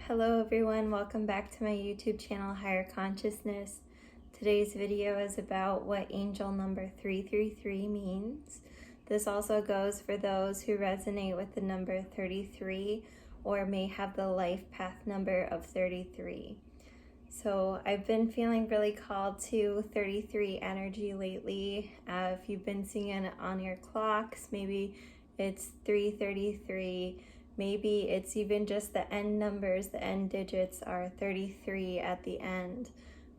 Hello everyone, welcome back to my YouTube channel, Higher Consciousness. Today's video is about what angel number 333 means. This also goes for those who resonate with the number 33 or may have the life path number of 33. So I've been feeling really called to 33 energy lately. If you've been seeing it on your clocks, maybe it's 333. Maybe it's even just the end numbers, the end digits are 33 at the end.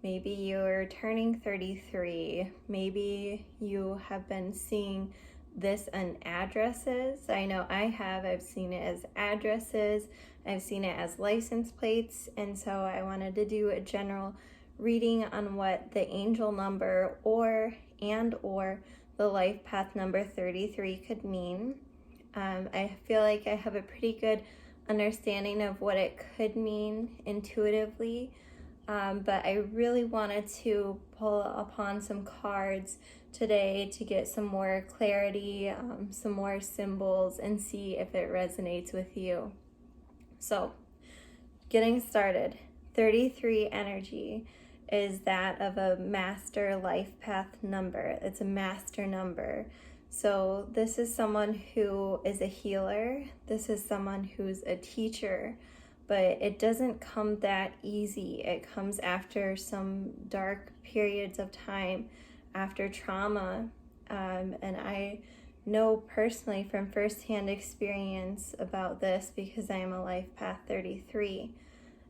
Maybe you're turning 33. Maybe you have been seeing this on addresses. I know I have. I've seen it as addresses. I've seen it as license plates. And so I wanted to do a general reading on what the angel number or the life path number 33 could mean. I feel like I have a pretty good understanding of what it could mean intuitively, but I really wanted to pull upon some cards today to get some more clarity, some more symbols, and see if it resonates with you. So, getting started, 33 energy is that of a master life path number. It's a master number. So this is someone who is a healer. This is someone who's a teacher, but it doesn't come that easy. It comes after some dark periods of time, after trauma. And I know personally from firsthand experience about this because I am a life path 33.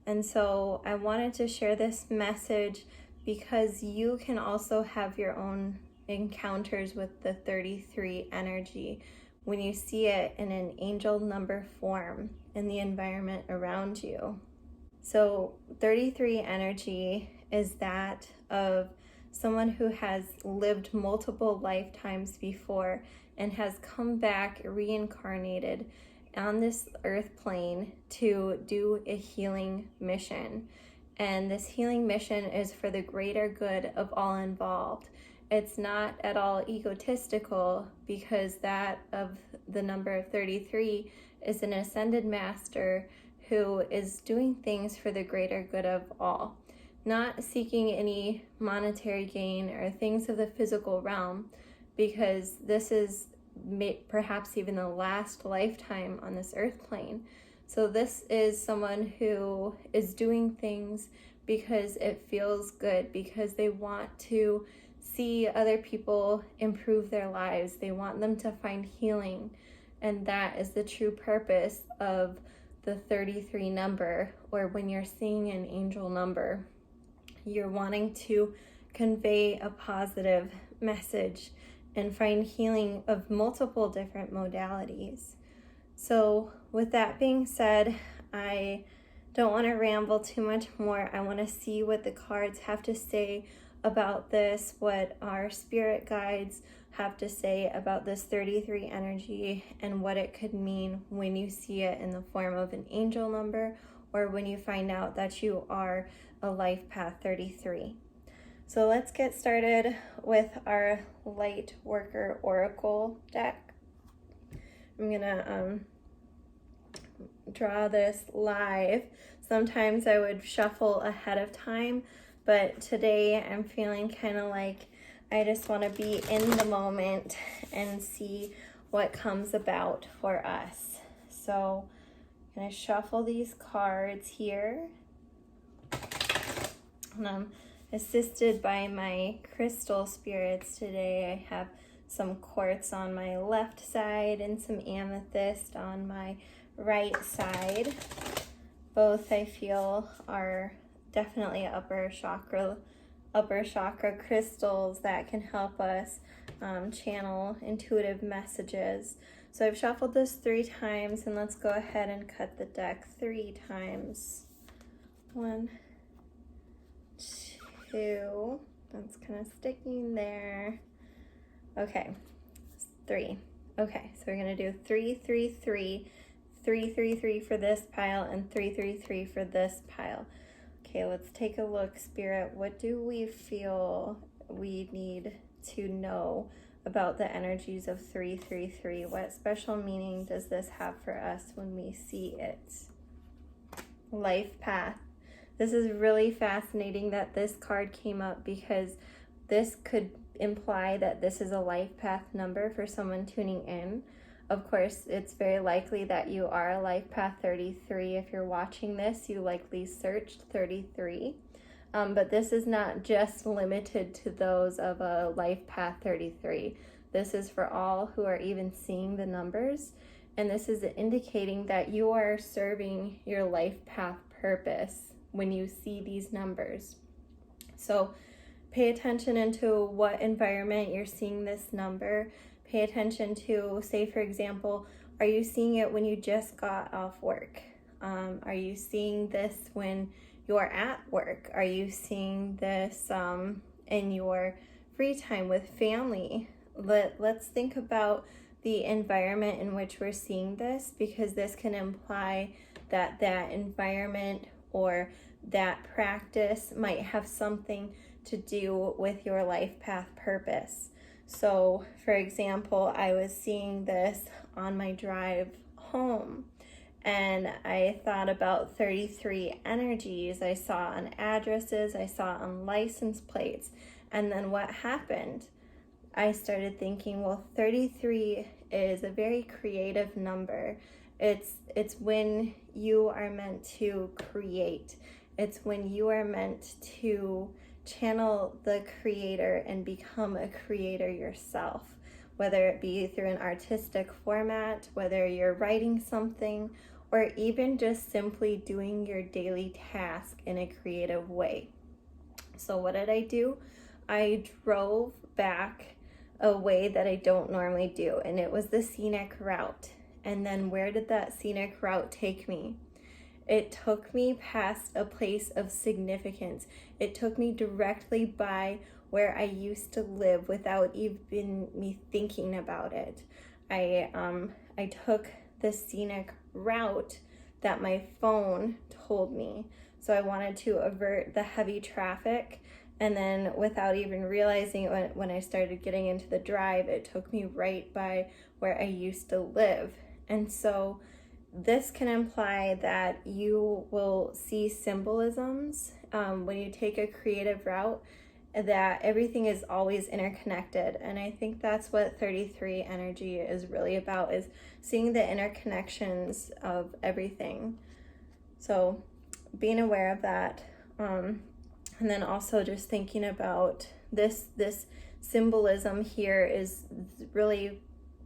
And so I wanted to share this message because you can also have your own encounters with the 33 energy when you see it in an angel number form in the environment around you. So 33 energy is that of someone who has lived multiple lifetimes before and has come back reincarnated on this earth plane to do a healing mission. And this healing mission is for the greater good of all involved. It's not at all egotistical because that of the number of 33 is an ascended master who is doing things for the greater good of all, not seeking any monetary gain or things of the physical realm, because this is perhaps even the last lifetime on this earth plane. So this is someone who is doing things because it feels good, because they want to see other people improve their lives. They want them to find healing. And that is the true purpose of the 33 number, or when you're seeing an angel number. You're wanting to convey a positive message and find healing of multiple different modalities. So with that being said, I don't want to ramble too much more. I want to see what the cards have to say about this, what our spirit guides have to say about this 33 energy, and what it could mean when you see it in the form of an angel number or when you find out that you are a life path 33. So let's get started with our Lightworker Oracle deck. I'm gonna draw this live. Sometimes I would shuffle ahead of time, but today I'm feeling kind of like I just want to be in the moment and see what comes about for us. So I'm going to shuffle these cards here. And I'm assisted by my crystal spirits today. I have some quartz on my left side and some amethyst on my right side. Both I feel are definitely upper chakra crystals that can help us channel intuitive messages. So I've shuffled this 3 times, and let's go ahead and cut the deck 3 times. 1, 2, that's kind of sticking there. Okay, 3. Okay, so we're gonna do 3, 3, 3, 3, 3, 3 for this pile, and 3, 3, 3 for this pile. Okay, let's take a look, Spirit. What do we feel we need to know about the energies of 333? What special meaning does this have for us when we see it? life path. This is really fascinating that this card came up because this could imply that this is a life path number for someone tuning in. Of course, it's very likely that you are a life path 33. If you're watching this, you likely searched 33. But this is not just limited to those of a life path 33. This is for all who are even seeing the numbers. And this is indicating that you are serving your life path purpose when you see these numbers. So pay attention into what environment you're seeing this number. Pay attention to, say for example, are you seeing it when you just got off work? Are you seeing this when you're at work? Are you seeing this in your free time with family? Let's think about the environment in which we're seeing this, because this can imply that that environment or that practice might have something to do with your life path purpose. So, for example, I was seeing this on my drive home, and I thought about 33 energies I saw on addresses, I saw on license plates, and then what happened? I started thinking, well, 33 is a very creative number. It's when you are meant to create. It's when you are meant to channel the creator and become a creator yourself, whether it be through an artistic format, whether you're writing something, or even just simply doing your daily task in a creative way. So what did I do? I drove back a way that I don't normally do, and it was the scenic route. And then where did that scenic route take me? It took me past a place of significance. It took me directly by where I used to live without even me thinking about it. I took the scenic route that my phone told me. So I wanted to avert the heavy traffic, and then without even realizing it, when I started getting into the drive, it took me right by where I used to live. And so this can imply that you will see symbolisms when you take a creative route, that everything is always interconnected. And I think that's what 33 energy is really about, is seeing the interconnections of everything. So being aware of that, and then also just thinking about this symbolism here is really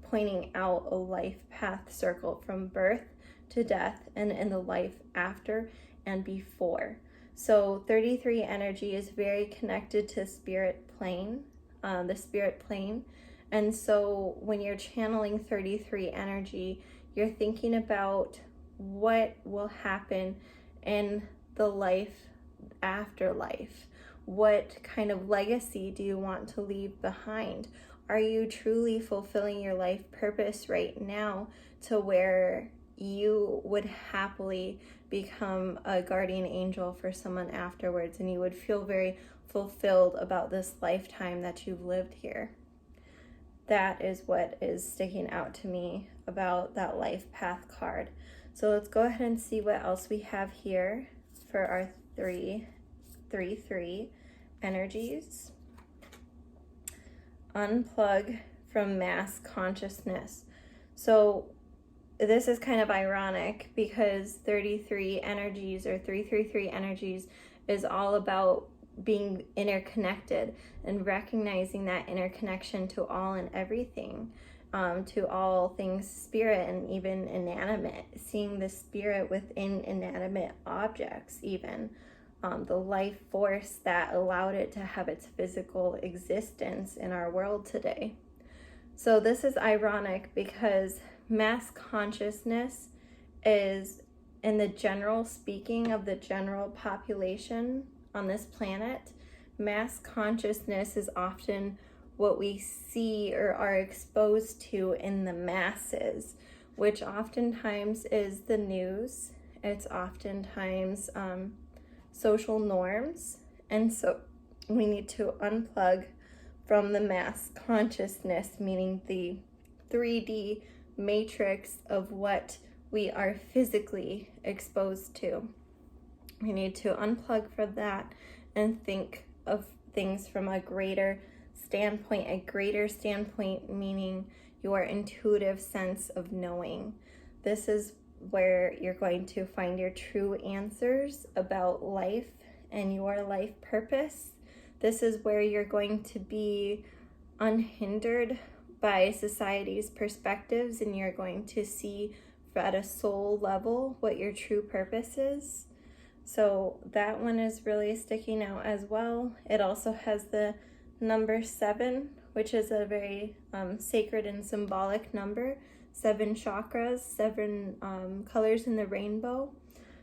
pointing out a life path circle from birth to death and in the life after and before. So 33 energy is very connected to spirit plane, the spirit plane. And so when you're channeling 33 energy, you're thinking about what will happen in the life after life. What kind of legacy do you want to leave behind? Are you truly fulfilling your life purpose right now to where you would happily become a guardian angel for someone afterwards, and you would feel very fulfilled about this lifetime that you've lived here? That is what is sticking out to me about that life path card. So let's go ahead and see what else we have here for our 3 energies. Unplug from mass consciousness. So this is kind of ironic because 33 energies or 333 energies is all about being interconnected and recognizing that interconnection to all and everything, to all things spirit and even inanimate, seeing the spirit within inanimate objects, even the life force that allowed it to have its physical existence in our world today. So this is ironic because mass consciousness is, in the general speaking of the general population on this planet, mass consciousness is often what we see or are exposed to in the masses, which oftentimes is the news. It's oftentimes social norms. And so we need to unplug from the mass consciousness, meaning the 3D matrix of what we are physically exposed to. We need to unplug from that and think of things from a greater standpoint meaning your intuitive sense of knowing. This is where you're going to find your true answers about life and your life purpose. This is where you're going to be unhindered by society's perspectives, and you're going to see at a soul level what your true purpose is. So that one is really sticking out as well. It also has the number 7, which is a very sacred and symbolic number. 7 chakras, 7 colors in the rainbow.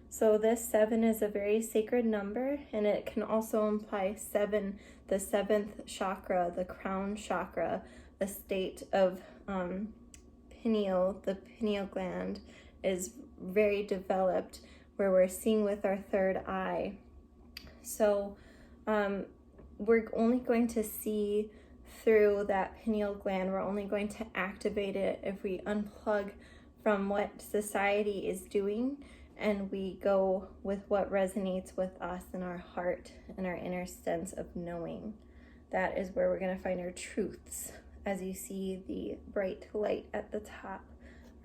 So this 7 is a very sacred number, and it can also imply 7, the 7th chakra, the crown chakra, a state of pineal. The pineal gland is very developed, where we're seeing with our third eye. So we're only going to see through that pineal gland. We're only going to activate it if we unplug from what society is doing and we go with what resonates with us in our heart and our inner sense of knowing. That is where we're going to find our truths. As you see the bright light at the top,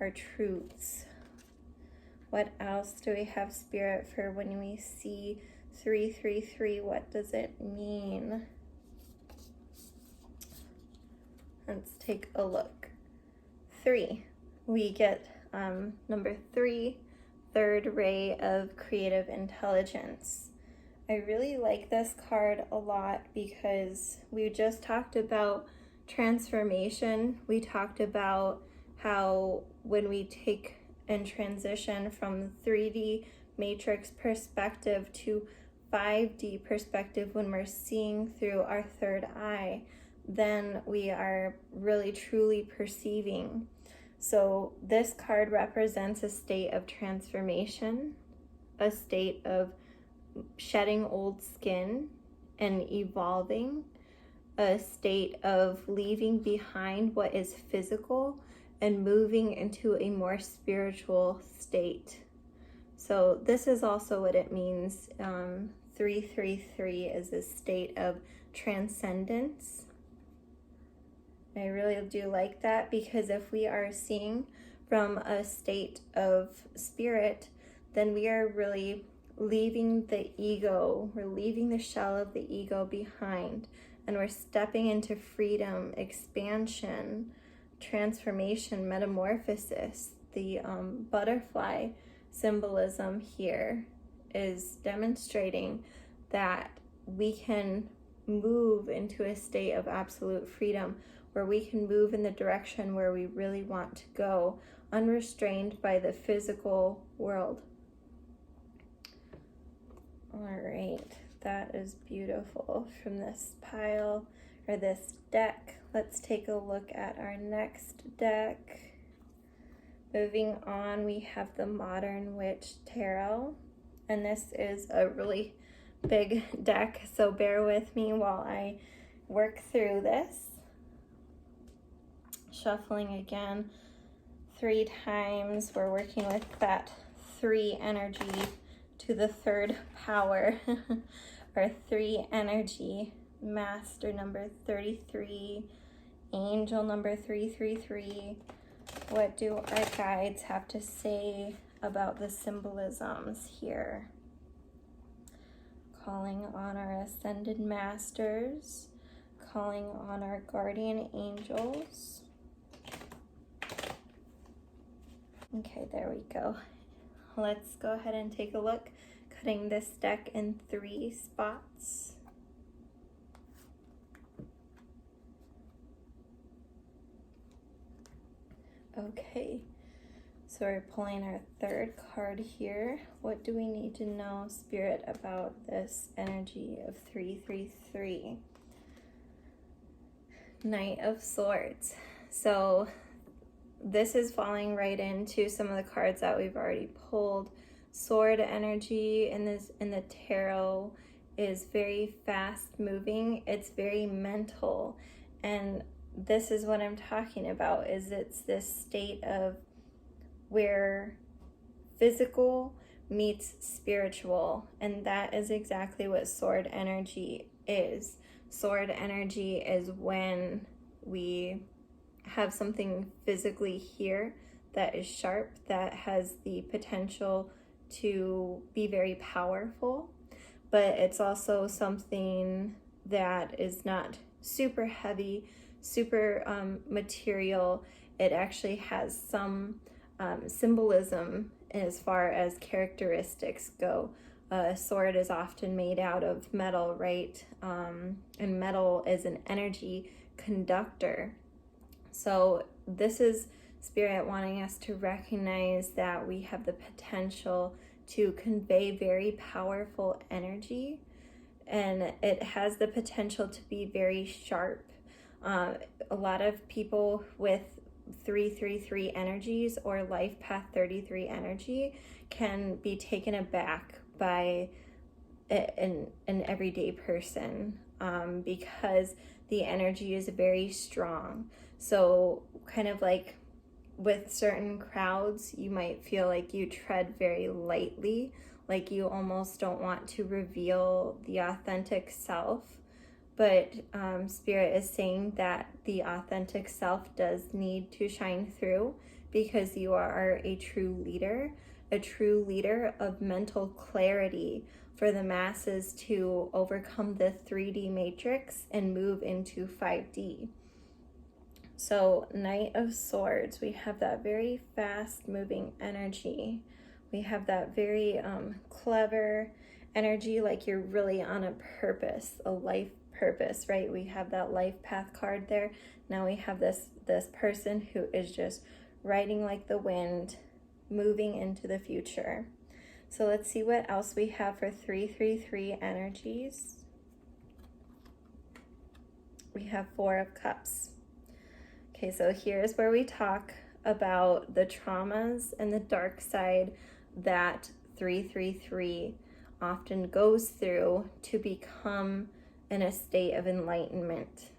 our truths. What else do we have, Spirit, for when we see 333? What does it mean? Let's take a look. 3. We get number 3, third ray of creative intelligence. I really like this card a lot because we just talked about transformation. We talked about how when we take and transition from 3D matrix perspective to 5D perspective, when we're seeing through our third eye, then we are really truly perceiving. So this card represents a state of transformation, a state of shedding old skin and evolving, a state of leaving behind what is physical and moving into a more spiritual state. So this is also what it means. 333 is a state of transcendence. I really do like that, because if we are seeing from a state of spirit, then we are really leaving the ego. We're leaving the shell of the ego behind, and we're stepping into freedom, expansion, transformation, metamorphosis. The butterfly symbolism here is demonstrating that we can move into a state of absolute freedom, where we can move in the direction where we really want to go, unrestrained by the physical world. All right, that is beautiful from this pile, or this deck. Let's take a look at our next deck. Moving on, we have the Modern Witch Tarot, and this is a really big deck, so bear with me while I work through this. Shuffling again 3 times. We're working with that 3 energy to the third power, or 3 energy. Master number 33, angel number 333. What do our guides have to say about the symbolisms here? Calling on our ascended masters, calling on our guardian angels. Okay, there we go. Let's go ahead and take a look, cutting this deck in 3 spots. Okay, so we're pulling our third card here. What do we need to know, Spirit, about this energy of 333? Knight of Swords. So this is falling right into some of the cards that we've already pulled. Sword energy in the tarot is very fast moving. It's very mental, and this is what I'm talking about. Is it's this state of where physical meets spiritual, and that is exactly what sword energy is. Sword energy is when we have something physically here that is sharp, that has the potential to be very powerful, but it's also something that is not super heavy, super material. It actually has some symbolism as far as characteristics go. A sword is often made out of metal, right? And metal is an energy conductor. So this is Spirit wanting us to recognize that we have the potential to convey very powerful energy, and it has the potential to be very sharp. A lot of people with 333 energies or life path 33 energy can be taken aback by an everyday person because the energy is very strong. So kind of like with certain crowds, you might feel like you tread very lightly, like you almost don't want to reveal the authentic self. But Spirit is saying that the authentic self does need to shine through, because you are a true leader of mental clarity for the masses to overcome the 3D matrix and move into 5D. So Knight of Swords, we have that very fast moving energy. We have that very clever energy, like you're really on a purpose, a life purpose, right? We have that life path card there. Now we have this person who is just riding like the wind, moving into the future. So let's see what else we have for 333 energies. We have Four of Cups. Okay, so here's where we talk about the traumas and the dark side that 333 often goes through to become in a state of enlightenment.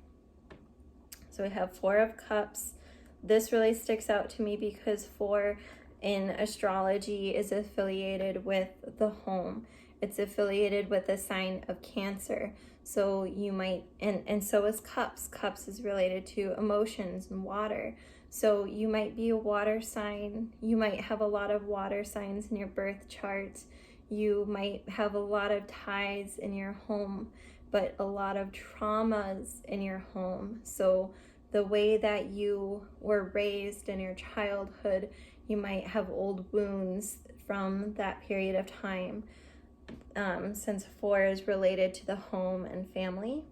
So we have Four of Cups. This really sticks out to me because 4 in astrology is affiliated with the home. It's affiliated with the sign of Cancer. So you might, and so is Cups. Cups is related to emotions and water. So you might be a water sign. You might have a lot of water signs in your birth charts. You might have a lot of ties in your home, but a lot of traumas in your home. So the way that you were raised in your childhood, you might have old wounds from that period of time. Since 4 is related to the home and family.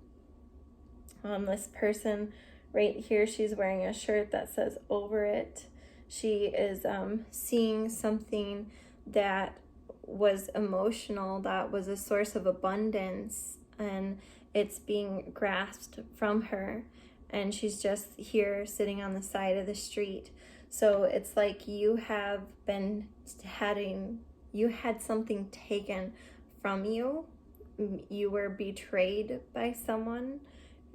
This person right here, she's wearing a shirt that says over it. She is seeing something that was emotional, that was a source of abundance, and it's being grasped from her, and she's just here sitting on the side of the street. So it's like you had something taken from you. You were betrayed by someone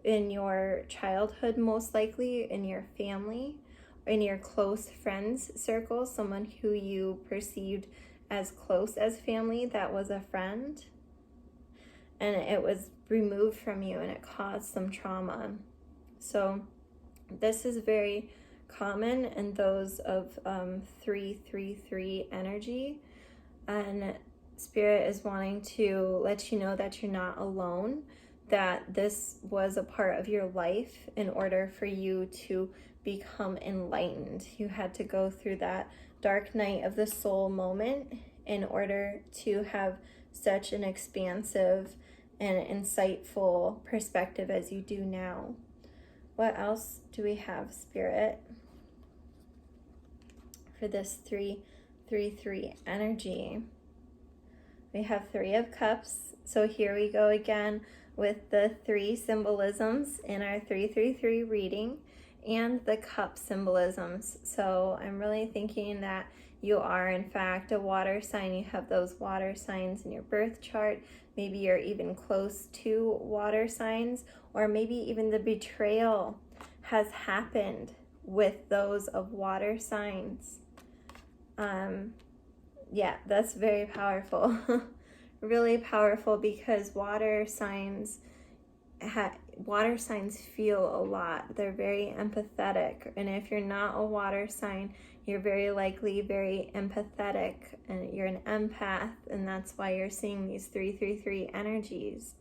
in your childhood, most likely in your family, in your close friends circle, someone who you perceived as close as family that was a friend, and it was removed from you and it caused some trauma. So this is very common in those of 333 energy, and Spirit is wanting to let you know that you're not alone, that this was a part of your life. In order for you to become enlightened, you had to go through that dark night of the soul moment in order to have such an expansive and insightful perspective as you do now. What else do we have, Spirit, for this 333 energy? We have 3 of Cups. So here we go again with the 3 symbolisms in our 333 reading and the cup symbolisms. So I'm really thinking that you are in fact a water sign. You have those water signs in your birth chart. Maybe you're even close to water signs, or maybe even the betrayal has happened with those of water signs. Yeah, that's very powerful. Really powerful, because water signs feel a lot. They're very empathetic, and if you're not a water sign, you're very likely very empathetic, and you're an empath, and that's why you're seeing these 333 energies.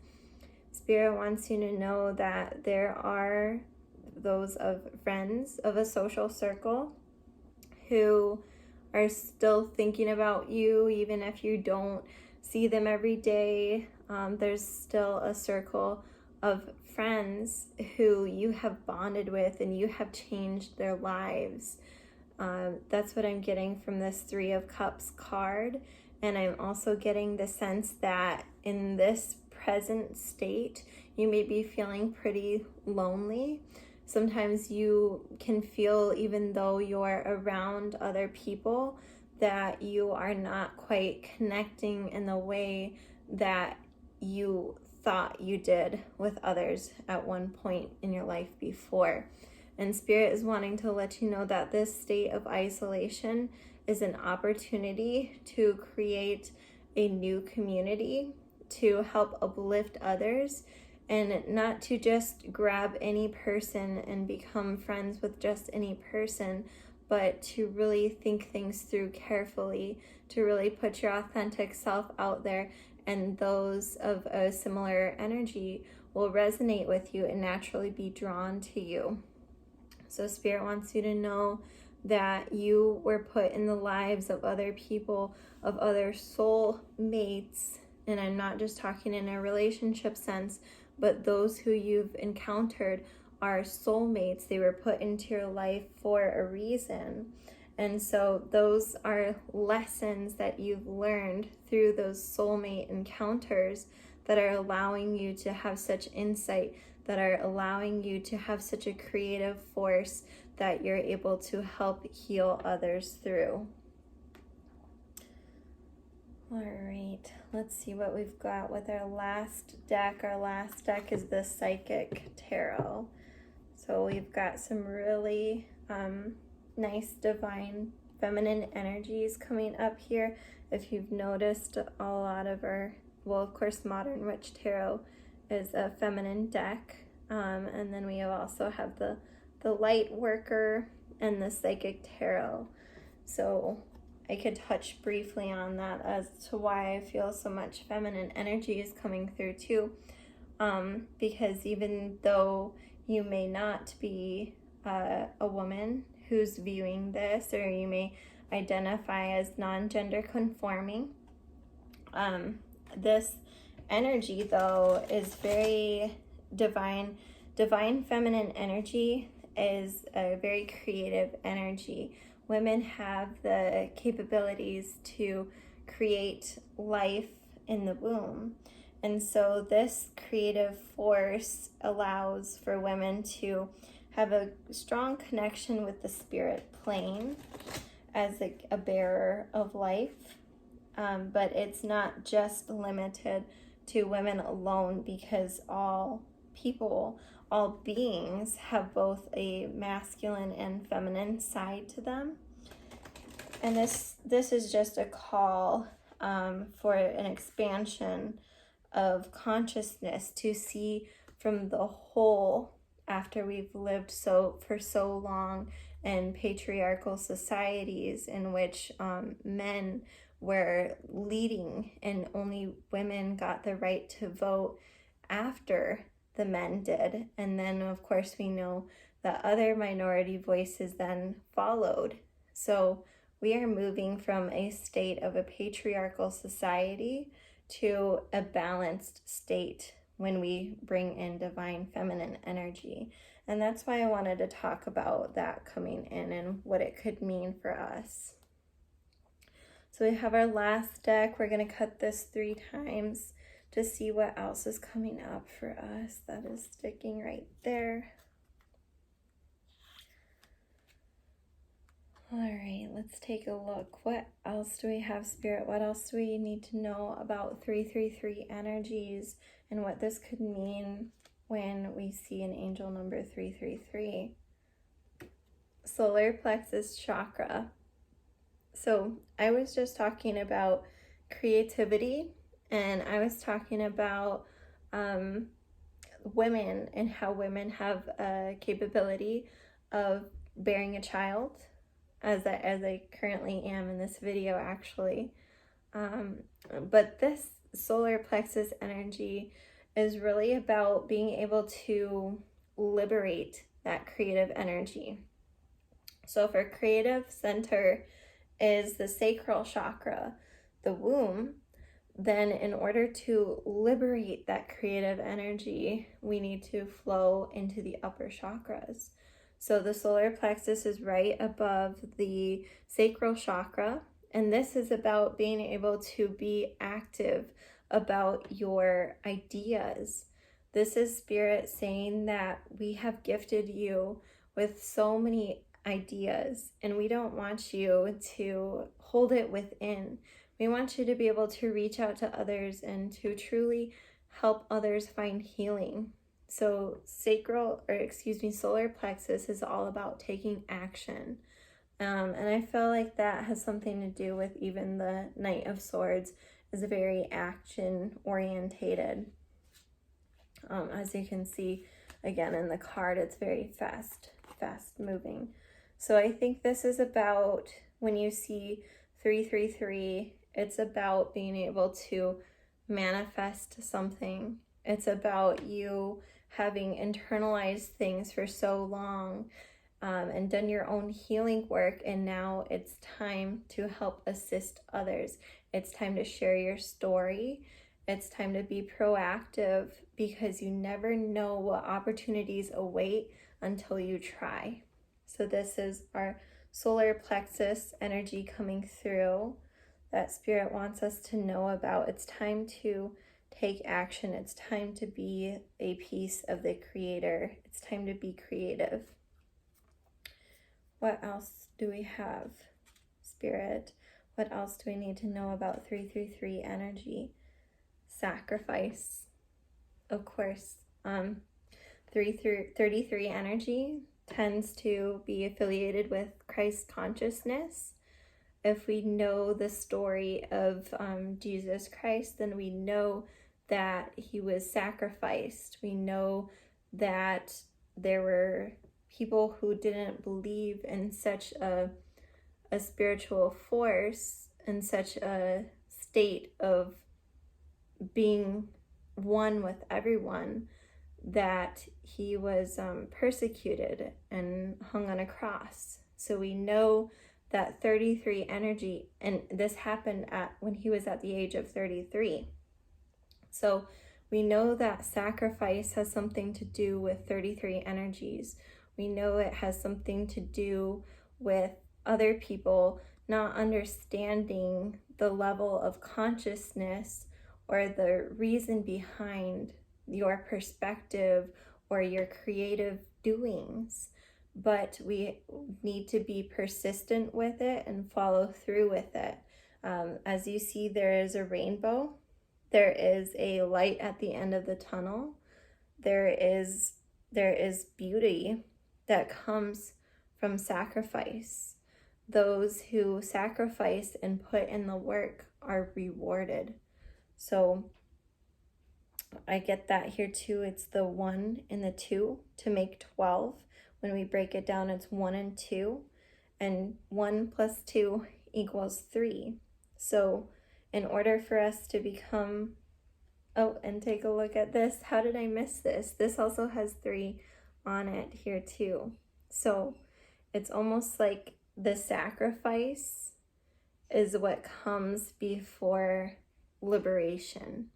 Spirit wants you to know that there are those of friends of a social circle who are still thinking about you, even if you don't see them every day. There's still a circle of friends who you have bonded with and you have changed their lives. That's what I'm getting from this Three of Cups card. And I'm also getting the sense that in this present state, you may be feeling pretty lonely. Sometimes you can feel, even though you're around other people, that you are not quite connecting in the way that you thought you did with others at one point in your life before. And Spirit is wanting to let you know that this state of isolation is an opportunity to create a new community, to help uplift others, and not to just grab any person and become friends with just any person, but to really think things through carefully, to really put your authentic self out there, and those of a similar energy will resonate with you and naturally be drawn to you. So Spirit wants you to know that you were put in the lives of other people, of other soul mates, and I'm not just talking in a relationship sense, but those who you've encountered are soulmates. They were put into your life for a reason. And so those are lessons that you've learned through those soulmate encounters that are allowing you to have such insight, that are allowing you to have such a creative force that you're able to help heal others through. All right, let's see what we've got with our last deck. Our last deck is the Psychic Tarot. So we've got some really nice divine feminine energies coming up here. If you've noticed, a lot of our, well, of course, Modern Witch Tarot is a feminine deck. And then we also have the Lightworker and the Psychic Tarot. So I could touch briefly on that as to why I feel so much feminine energy is coming through too. Because even though you may not be a woman who's viewing this, or you may identify as non-gender conforming, this energy though is very divine. Divine feminine energy is a very creative energy. Women have the capabilities to create life in the womb. And so this creative force allows for women to have a strong connection with the spirit plane as a bearer of life. But it's not just limited to women alone, because all people, all beings have both a masculine and feminine side to them. And this is just a call for an expansion of consciousness, to see from the whole, after we've lived for so long in patriarchal societies in which men were leading and only women got the right to vote after the men did. And then of course we know that other minority voices then followed. So we are moving from a state of a patriarchal society to a balanced state when we bring in divine feminine energy. And that's why I wanted to talk about that coming in and what it could mean for us. So we have our last deck. We're going to cut this 3 times to see what else is coming up for us. That is sticking right there. All right, let's take a look. What else do we have, Spirit? What else do we need to know about 333 energies and what this could mean when we see an angel number 333? Solar plexus chakra. So I was just talking about creativity, and I was talking about women and how women have a capability of bearing a child, as I currently am in this video, actually. But this solar plexus energy is really about being able to liberate that creative energy. So for creative center is the sacral chakra, the womb, then in order to liberate that creative energy, we need to flow into the upper chakras. So the solar plexus is right above the sacral chakra, and this is about being able to be active about your ideas. This is Spirit saying that we have gifted you with so many ideas, and we don't want you to hold it within. We want you to be able to reach out to others and to truly help others find healing. So solar plexus is all about taking action. And I feel like that has something to do with even the Knight of Swords is very action orientated. As you can see, again, in the card, it's very fast moving. So I think this is about, when you see 333, it's about being able to manifest something. It's about you having internalized things for so long and done your own healing work, and now it's time to help assist others. It's time to share your story. It's time to be proactive, because you never know what opportunities await until you try. So this is our solar plexus energy coming through that Spirit wants us to know about. It's time to take action. It's time to be a piece of the Creator. It's time to be creative. What else do we have, Spirit? What else do we need to know about 333 energy? Sacrifice, of course. 33 energy tends to be affiliated with Christ consciousness. If we know the story of Jesus Christ, then we know that he was sacrificed. We know that there were people who didn't believe in such a spiritual force and such a state of being one with everyone, that he was persecuted and hung on a cross. So we know that 33 energy, and this happened when he was at the age of 33. So we know that sacrifice has something to do with 33 energies. We know it has something to do with other people not understanding the level of consciousness or the reason behind your perspective or your creative doings. But we need to be persistent with it and follow through with it. As you see, there is a rainbow. There is a light at the end of the tunnel. There is beauty that comes from sacrifice. Those who sacrifice and put in the work are rewarded. So I get that here too. It's the 1 and the 2 to make 12. When we break it down, it's 1 and 2, and 1 plus 2 equals 3. So in order for us to become, oh, and take a look at this. How did I miss this? This also has 3 on it here too. So it's almost like the sacrifice is what comes before liberation.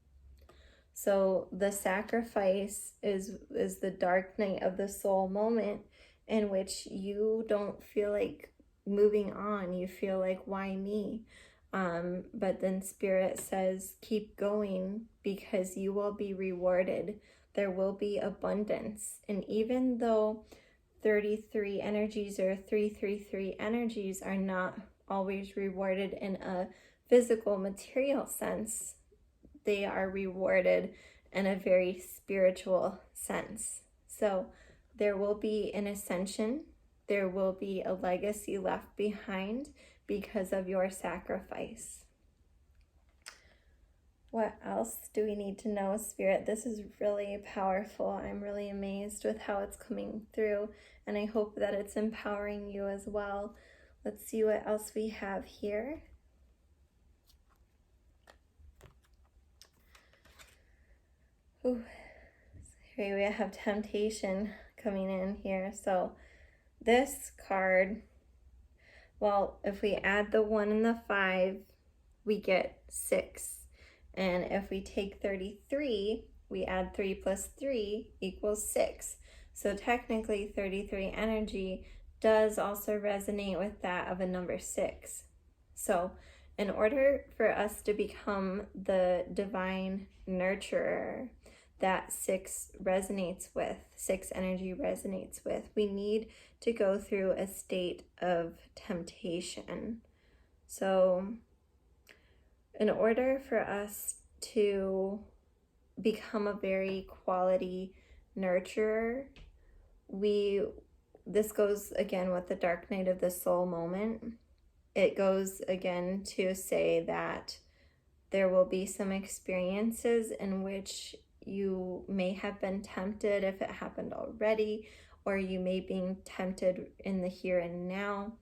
So the sacrifice is the dark night of the soul moment in which you don't feel like moving on. You feel like, why me? But then Spirit says, keep going, because you will be rewarded. There will be abundance. And even though 33 energies or 333 energies are not always rewarded in a physical material sense, they are rewarded in a very spiritual sense. So there will be an ascension. There will be a legacy left behind because of your sacrifice. What else do we need to know, Spirit? This is really powerful. I'm really amazed with how it's coming through, and I hope that it's empowering you as well. Let's see what else we have here. Ooh. Here we have temptation coming in here. So this card, well, if we add the 1 and the 5, we get 6. And if we take 33, we add 3 plus 3 equals 6. So technically 33 energy does also resonate with that of a number 6. So in order for us to become the divine nurturer that 6 energy resonates with, we need to go through a state of temptation. So in order for us to become a very quality nurturer, this goes again with the dark night of the soul moment. It goes again to say that there will be some experiences in which you may have been tempted if it happened already, or you may be tempted in the here and now,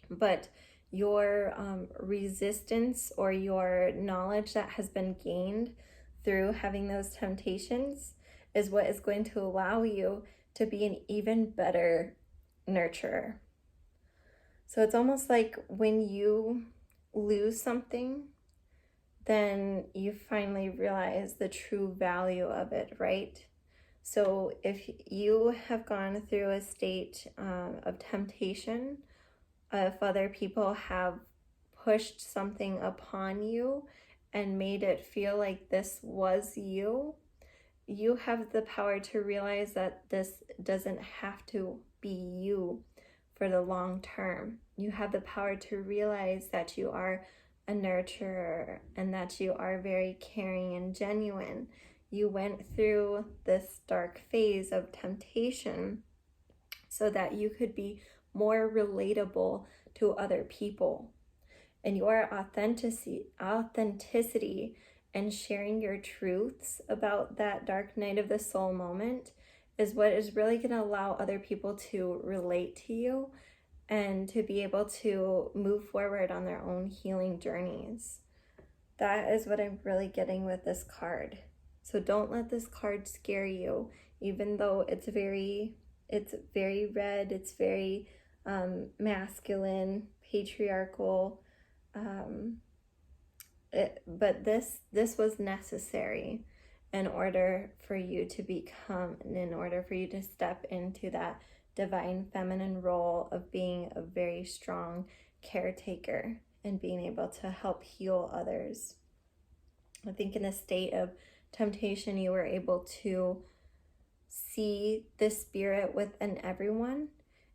but your resistance or your knowledge that has been gained through having those temptations is what is going to allow you to be an even better nurturer. So it's almost like when you lose something, then you finally realize the true value of it, right? So if you have gone through a state of temptation, if other people have pushed something upon you and made it feel like this was you, you have the power to realize that this doesn't have to be you for the long term. You have the power to realize that you are a nurturer and that you are very caring and genuine. You went through this dark phase of temptation so that you could be more relatable to other people. And your authenticity and sharing your truths about that dark night of the soul moment is what is really going to allow other people to relate to you and to be able to move forward on their own healing journeys. That is what I'm really getting with this card. So don't let this card scare you, even though it's very red, it's very masculine, patriarchal, but this was necessary in order for you to step into that divine feminine role of being a very strong caretaker and being able to help heal others. I think in a state of temptation, you were able to see the spirit within everyone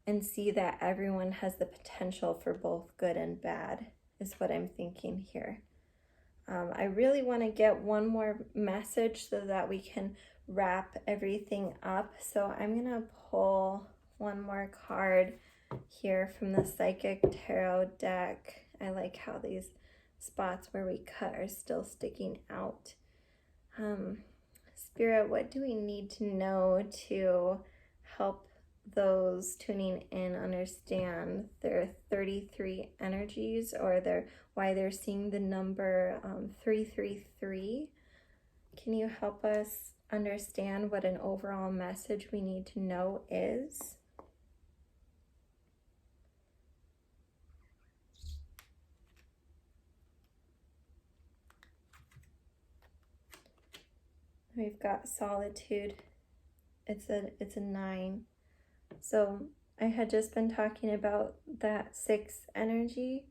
and see that everyone has the potential for both good and bad, is what I'm thinking here. I really want to get one more message so that we can wrap everything up. So I'm going to pull one more card here from the Psychic Tarot deck. I like how these spots where we cut are still sticking out. Spirit, what do we need to know to help those tuning in understand their 33 energies, or why they're seeing the number 333? Can you help us understand what an overall message we need to know is? We've got solitude. It's a 9. So I had just been talking about that 6 energy,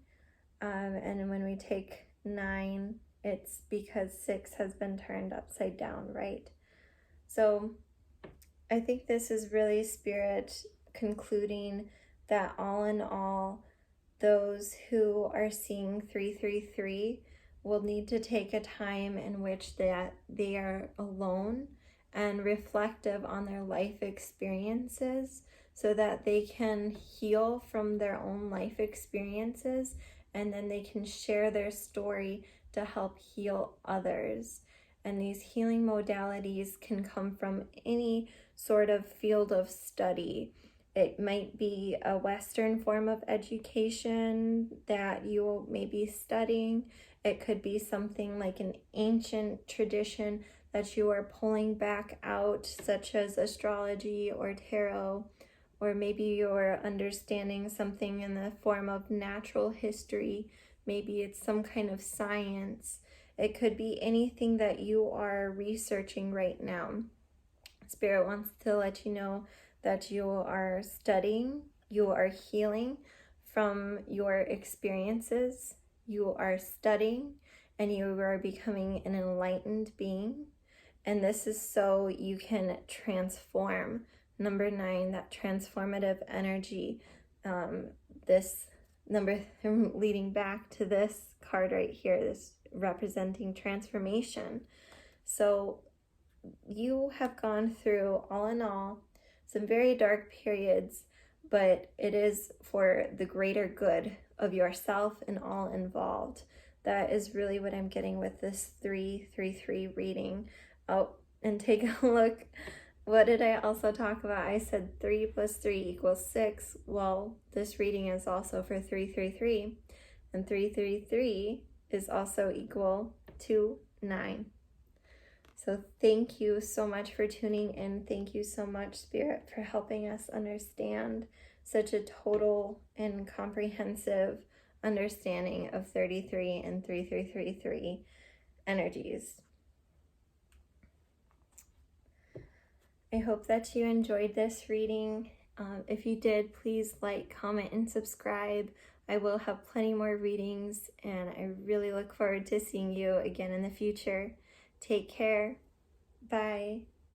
and when we take 9, it's because 6 has been turned upside down, right? So I think this is really Spirit concluding that all in all, those who are seeing 333 will need to take a time in which they are alone and reflective on their life experiences, so that they can heal from their own life experiences, and then they can share their story to help heal others. And these healing modalities can come from any sort of field of study. It might be a Western form of education that you may be studying. It could be something like an ancient tradition that you are pulling back out, such as astrology or tarot, or maybe you're understanding something in the form of natural history. Maybe it's some kind of science. It could be anything that you are researching right now. Spirit wants to let you know that you are studying, you are healing from your experiences, you are studying, and you are becoming an enlightened being. And this is so you can transform. Number 9, that transformative energy. This number leading back to this card right here, this representing transformation. So you have gone through, all in all, some very dark periods, but it is for the greater good of yourself and all involved. That is really what I'm getting with this 333 reading. Oh, and take a look. What did I also talk about? I said 3 plus 3 equals 6. Well, this reading is also for 333. And 333 is also equal to 9. So thank you so much for tuning in. Thank you so much, Spirit, for helping us understand such a total and comprehensive understanding of 33 and 3333 energies. I hope that you enjoyed this reading. If you did, please like, comment, and subscribe. I will have plenty more readings, and I really look forward to seeing you again in the future. Take care. Bye.